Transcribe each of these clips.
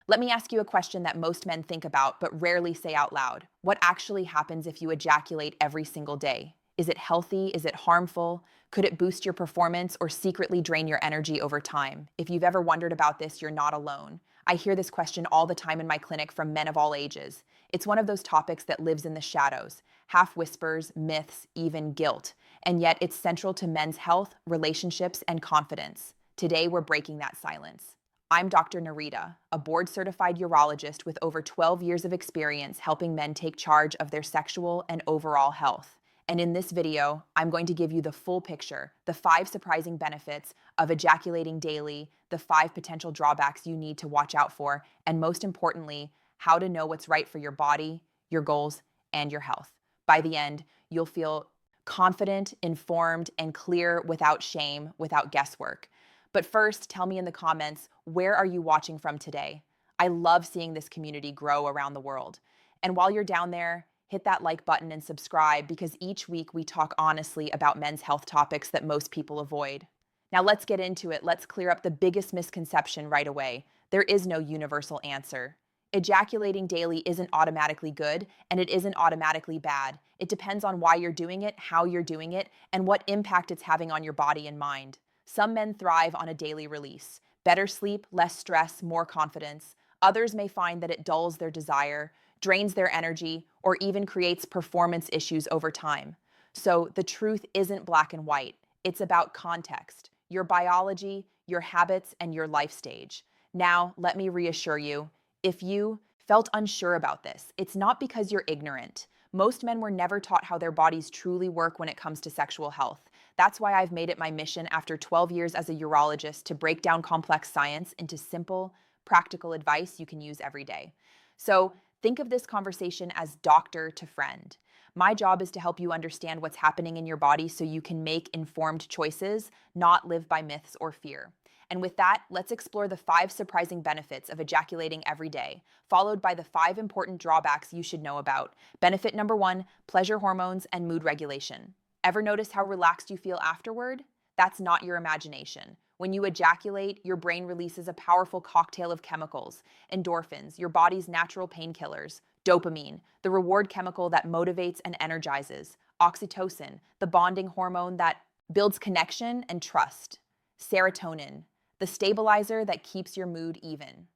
Let me ask you a question that most men think about but rarely say out loud. What actually happens if you ejaculate every single day? Is it healthy? Is it harmful? Could it boost your performance or secretly drain your energy over time? If you've ever wondered about this, you're not alone. I hear this question all the time in my clinic from men of all ages. It's one of those topics that lives in the shadows, half whispers, myths, even guilt. And yet it's central to men's health, relationships, and confidence. Today, we're breaking that silence. I'm Dr. Nerita, a board-certified urologist with over 12 years of experience helping men take charge of their sexual and overall health. And in this video, I'm going to give you the full picture, the 5 surprising benefits of ejaculating daily, the 5 potential drawbacks you need to watch out for, and most importantly, how to know what's right for your body, your goals, and your health. By the end, you'll feel confident, informed, and clear without shame, without guesswork. But first, tell me in the comments, where are you watching from today? I love seeing this community grow around the world. And while you're down there, hit that like button and subscribe because each week we talk honestly about men's health topics that most people avoid. Now let's get into it. Let's clear up the biggest misconception right away. There is no universal answer. Ejaculating daily isn't automatically good, and it isn't automatically bad. It depends on why you're doing it, how you're doing it, and what impact it's having on your body and mind. Some men thrive on a daily release. Better sleep, less stress, more confidence. Others may find that it dulls their desire, drains their energy, or even creates performance issues over time. So the truth isn't black and white. It's about context, your biology, your habits, and your life stage. Now, let me reassure you, if you felt unsure about this, it's not because you're ignorant. Most men were never taught how their bodies truly work when it comes to sexual health. That's why I've made it my mission after 12 years as a urologist to break down complex science into simple, practical advice you can use every day. So think of this conversation as doctor to friend. My job is to help you understand what's happening in your body so you can make informed choices, not live by myths or fear. And with that, let's explore the 5 surprising benefits of ejaculating every day, followed by the 5 important drawbacks you should know about. Benefit number 1, pleasure hormones and mood regulation. Ever notice how relaxed you feel afterward? That's not your imagination. When you ejaculate, your brain releases a powerful cocktail of chemicals: endorphins, your body's natural painkillers; dopamine, the reward chemical that motivates and energizes; oxytocin, the bonding hormone that builds connection and trust; serotonin, the stabilizer that keeps your mood even.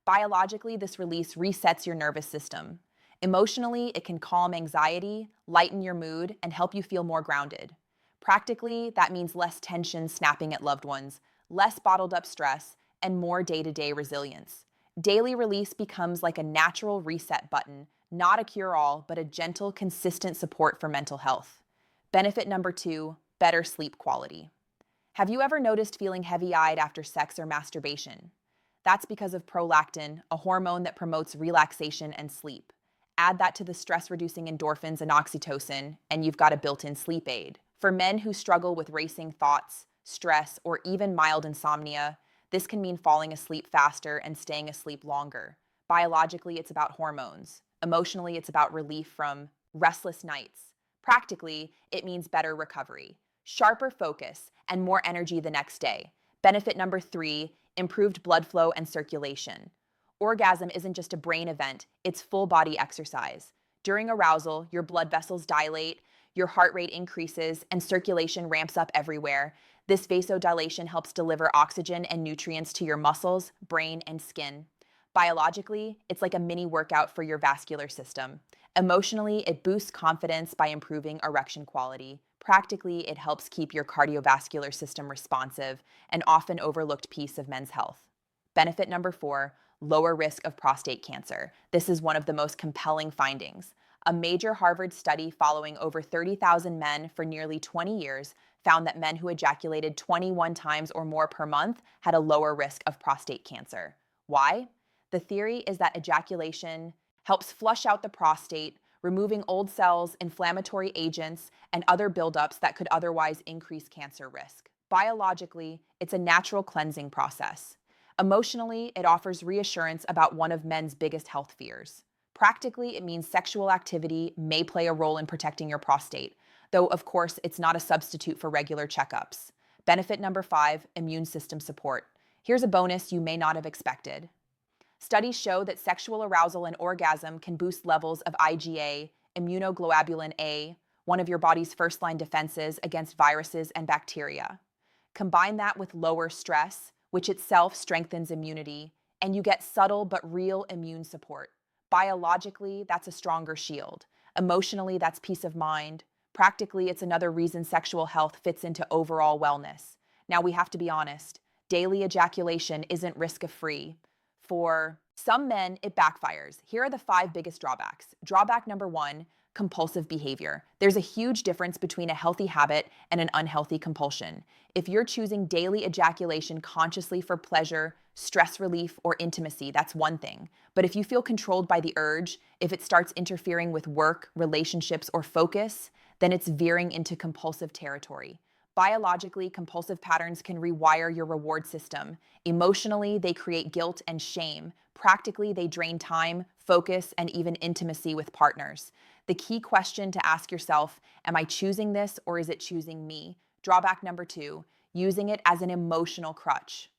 Biologically, this release resets your nervous system. Emotionally, it can calm anxiety, lighten your mood, and help you feel more grounded. Practically, that means less tension snapping at loved ones, less bottled up stress, and more day-to-day resilience. Daily release becomes like a natural reset button, not a cure-all, but a gentle, consistent support for mental health. Benefit number 2, better sleep quality. Have you ever noticed feeling heavy-eyed after sex or masturbation? That's because of prolactin, a hormone that promotes relaxation and sleep. Add that to the stress-reducing endorphins and oxytocin, and you've got a built-in sleep aid. For men who struggle with racing thoughts, stress, or even mild insomnia, this can mean falling asleep faster and staying asleep longer. Biologically, it's about hormones. Emotionally, it's about relief from restless nights. Practically, it means better recovery, sharper focus, and more energy the next day. Benefit number 3, improved blood flow and circulation. Orgasm isn't just a brain event, it's full body exercise. During arousal, your blood vessels dilate, your heart rate increases, and circulation ramps up everywhere. This vasodilation helps deliver oxygen and nutrients to your muscles, brain, and skin. Biologically, it's like a mini workout for your vascular system. Emotionally, it boosts confidence by improving erection quality. Practically, it helps keep your cardiovascular system responsive, an often overlooked piece of men's health. Benefit number 4, lower risk of prostate cancer. This is one of the most compelling findings. A major Harvard study following over 30,000 men for nearly 20 years found that men who ejaculated 21 times or more per month had a lower risk of prostate cancer. Why? The theory is that ejaculation helps flush out the prostate, removing old cells, inflammatory agents, and other buildups that could otherwise increase cancer risk. Biologically, it's a natural cleansing process. Emotionally, it offers reassurance about one of men's biggest health fears. Practically, it means sexual activity may play a role in protecting your prostate, though of course it's not a substitute for regular checkups. Benefit number 5, immune system support. Here's a bonus you may not have expected. Studies show that sexual arousal and orgasm can boost levels of IgA, immunoglobulin A, one of your body's first-line defenses against viruses and bacteria. Combine that with lower stress, which itself strengthens immunity, and you get subtle but real immune support. Biologically, that's a stronger shield. Emotionally, that's peace of mind. Practically, it's another reason sexual health fits into overall wellness. Now, we have to be honest. Daily ejaculation isn't risk-free. For some men, it backfires. Here are the 5 biggest drawbacks. Drawback number 1, compulsive behavior. There's a huge difference between a healthy habit and an unhealthy compulsion. If you're choosing daily ejaculation consciously for pleasure, stress relief, or intimacy, that's one thing. But if you feel controlled by the urge, if it starts interfering with work, relationships, or focus, then it's veering into compulsive territory. Biologically, compulsive patterns can rewire your reward system. Emotionally, they create guilt and shame. Practically, they drain time, focus, and even intimacy with partners. The key question to ask yourself, am I choosing this or is it choosing me? Drawback number 2, using it as an emotional crutch.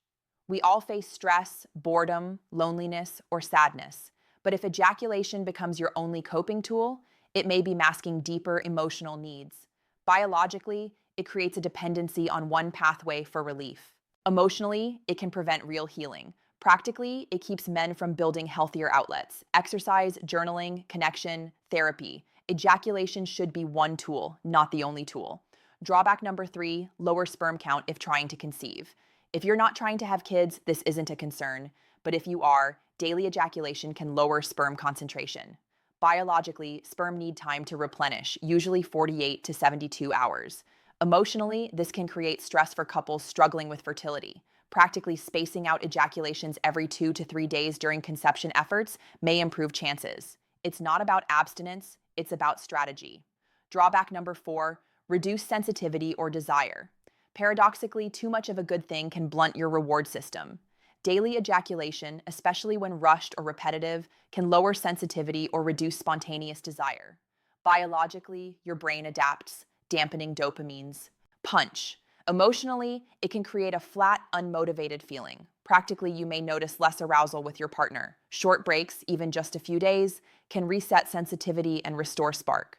We all face stress, boredom, loneliness, or sadness. But if ejaculation becomes your only coping tool, it may be masking deeper emotional needs. Biologically, it creates a dependency on one pathway for relief. Emotionally, it can prevent real healing. Practically, it keeps men from building healthier outlets. Exercise, journaling, connection, therapy. Ejaculation should be one tool, not the only tool. Drawback number 3, lower sperm count if trying to conceive. If you're not trying to have kids, this isn't a concern. But if you are, daily ejaculation can lower sperm concentration. Biologically, sperm need time to replenish, usually 48 to 72 hours. Emotionally, this can create stress for couples struggling with fertility. Practically spacing out ejaculations every 2 to 3 days during conception efforts may improve chances. It's not about abstinence, it's about strategy. Drawback number 4, reduce sensitivity or desire. Paradoxically, too much of a good thing can blunt your reward system. Daily ejaculation, especially when rushed or repetitive, can lower sensitivity or reduce spontaneous desire. Biologically, your brain adapts, dampening dopamine's punch. Emotionally, it can create a flat, unmotivated feeling. Practically, you may notice less arousal with your partner. Short breaks, even just a few days, can reset sensitivity and restore spark.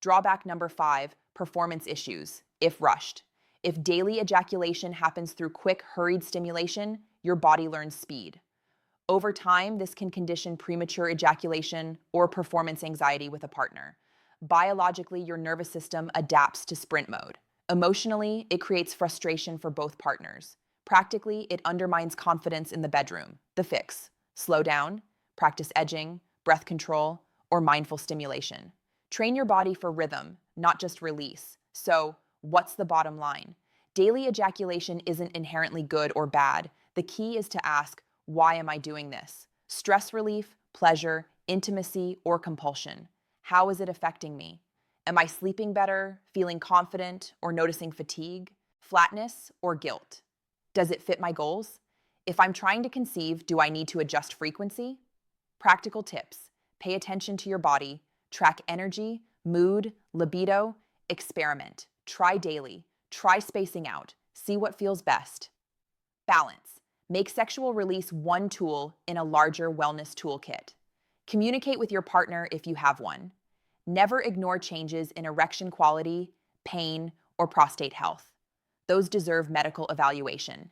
Drawback number 5, performance issues, if rushed. If daily ejaculation happens through quick, hurried stimulation, your body learns speed. Over time, this can condition premature ejaculation or performance anxiety with a partner. Biologically, your nervous system adapts to sprint mode. Emotionally, it creates frustration for both partners. Practically, it undermines confidence in the bedroom. The fix: slow down, practice edging, breath control, or mindful stimulation. Train your body for rhythm, not just release. So, what's the bottom line? Daily ejaculation isn't inherently good or bad. The key is to ask, why am I doing this? Stress relief, pleasure, intimacy, or compulsion? How is it affecting me? Am I sleeping better, feeling confident, or noticing fatigue, flatness, or guilt? Does it fit my goals? If I'm trying to conceive, do I need to adjust frequency? Practical tips: pay attention to your body, track energy, mood, libido, experiment, try daily, try spacing out, see what feels best. Balance: make sexual release one tool in a larger wellness toolkit. Communicate with your partner if you have one. Never ignore changes in erection quality, pain, or prostate health. Those deserve medical evaluation.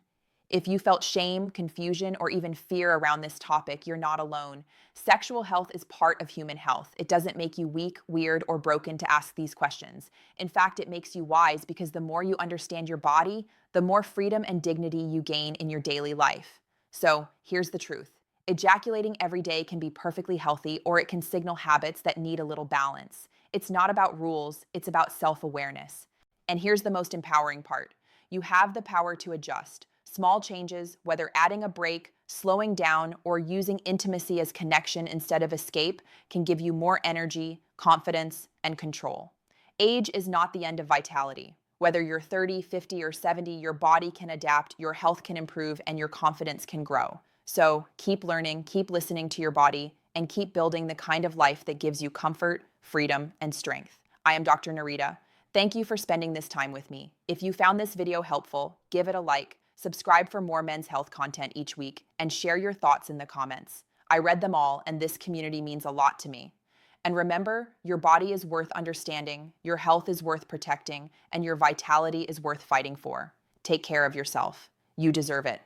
If you felt shame, confusion, or even fear around this topic, you're not alone. Sexual health is part of human health. It doesn't make you weak, weird, or broken to ask these questions. In fact, it makes you wise, because the more you understand your body, the more freedom and dignity you gain in your daily life. So, here's the truth. Ejaculating every day can be perfectly healthy, or it can signal habits that need a little balance. It's not about rules, it's about self-awareness. And here's the most empowering part. You have the power to adjust. Small changes, whether adding a break, slowing down, or using intimacy as connection instead of escape, can give you more energy, confidence, and control. Age is not the end of vitality. Whether you're 30, 50, or 70, your body can adapt, your health can improve, and your confidence can grow. So keep learning, keep listening to your body, and keep building the kind of life that gives you comfort, freedom, and strength. I am Dr. Nerita. Thank you for spending this time with me. If you found this video helpful, give it a like, subscribe for more men's health content each week, and share your thoughts in the comments. I read them all, and this community means a lot to me. And remember, your body is worth understanding, your health is worth protecting, and your vitality is worth fighting for. Take care of yourself. You deserve it.